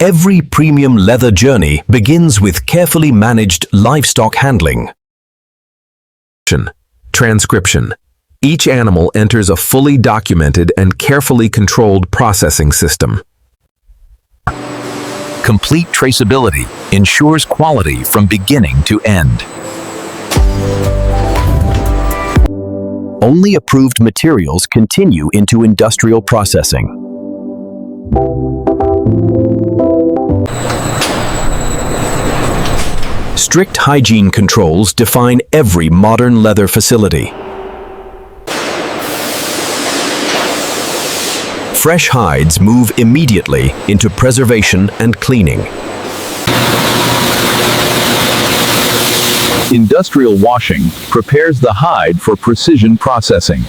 Every premium leather journey begins with carefully managed livestock handling. Transcription. Each animal enters a fully documented and carefully controlled processing system. Complete traceability ensures quality from beginning to end. Only approved materials continue into industrial processing. Strict hygiene controls define every modern leather facility. Fresh hides move immediately into preservation and cleaning. Industrial washing prepares the hide for precision processing.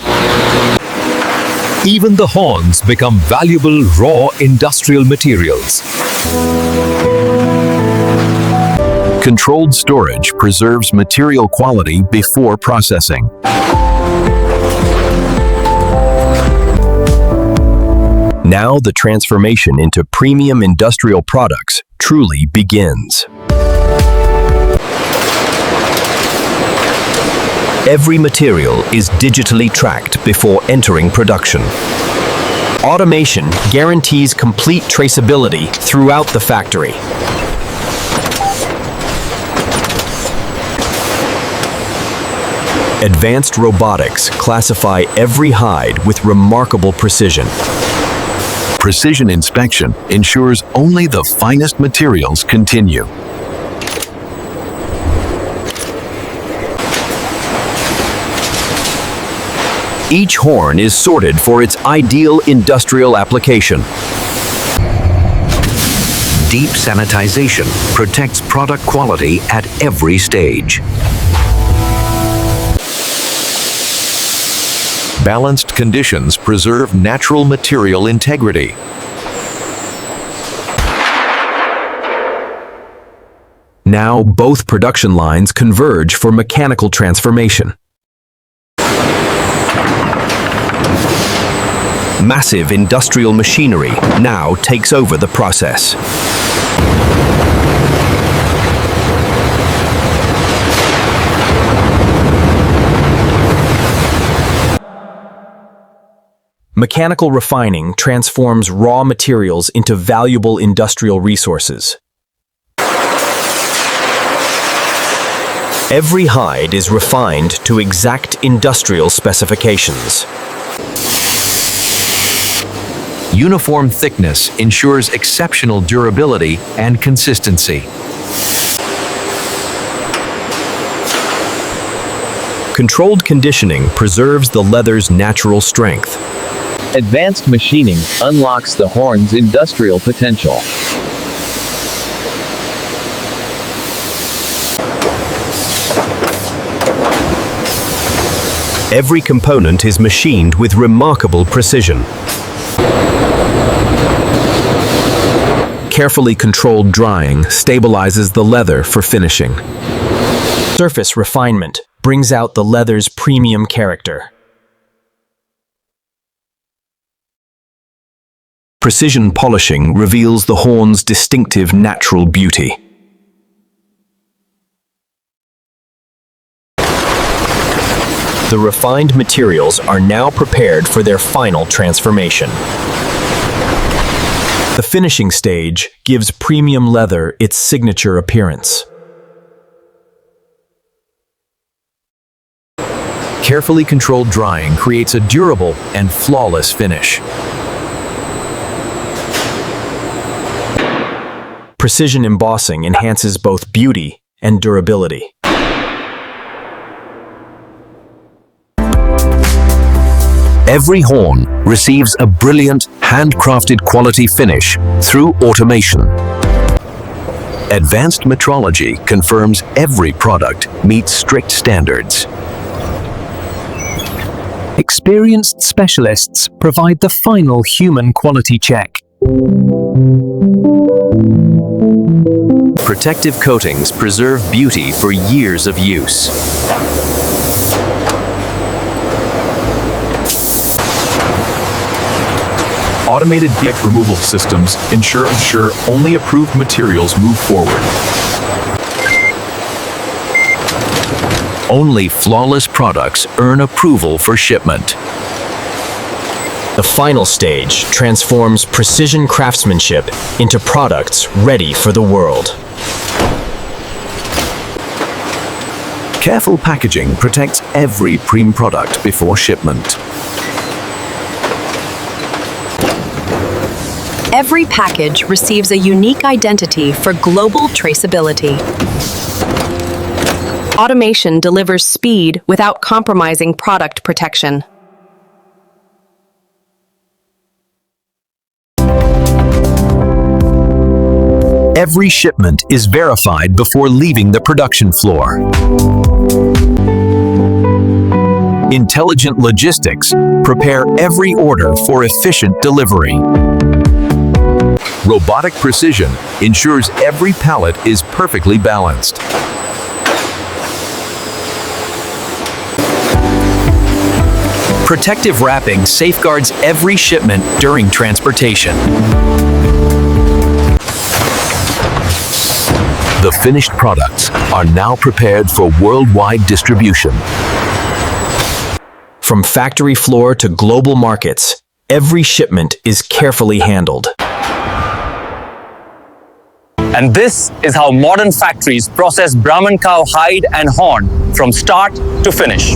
Even the horns become valuable raw industrial materials. Controlled storage preserves material quality before processing. Now the transformation into premium industrial products truly begins. Every material is digitally tracked before entering production. Automation guarantees complete traceability throughout the factory. Advanced robotics classify every hide with remarkable precision. Precision inspection ensures only the finest materials continue. Each horn is sorted for its ideal industrial application. Deep sanitization protects product quality at every stage. Balanced conditions preserve natural material integrity. Now both production lines converge for mechanical transformation. Massive industrial machinery now takes over the process. Mechanical refining transforms raw materials into valuable industrial resources. Every hide is refined to exact industrial specifications. Uniform thickness ensures exceptional durability and consistency. Controlled conditioning preserves the leather's natural strength. Advanced machining unlocks the horn's industrial potential. Every component is machined with remarkable precision. Carefully controlled drying stabilizes the leather for finishing. Surface refinement brings out the leather's premium character. Precision polishing reveals the horn's distinctive natural beauty. The refined materials are now prepared for their final transformation. The finishing stage gives premium leather its signature appearance. Carefully controlled drying creates a durable and flawless finish. Precision embossing enhances both beauty and durability. Every horn receives a brilliant, handcrafted quality finish through automation. Advanced metrology confirms every product meets strict standards. Experienced specialists provide the final human quality check. Protective coatings preserve beauty for years of use. Automated defect removal systems ensure only approved materials move forward. Only flawless products earn approval for shipment. The final stage transforms precision craftsmanship into products ready for the world. Careful packaging protects every prime product before shipment. Every package receives a unique identity for global traceability. Automation delivers speed without compromising product protection. Every shipment is verified before leaving the production floor. Intelligent logistics prepare every order for efficient delivery. Robotic precision ensures every pallet is perfectly balanced. Protective wrapping safeguards every shipment during transportation. The finished products are now prepared for worldwide distribution. From factory floor to global markets, every shipment is carefully handled. And this is how modern factories process Brahman cow hide and horn from start to finish.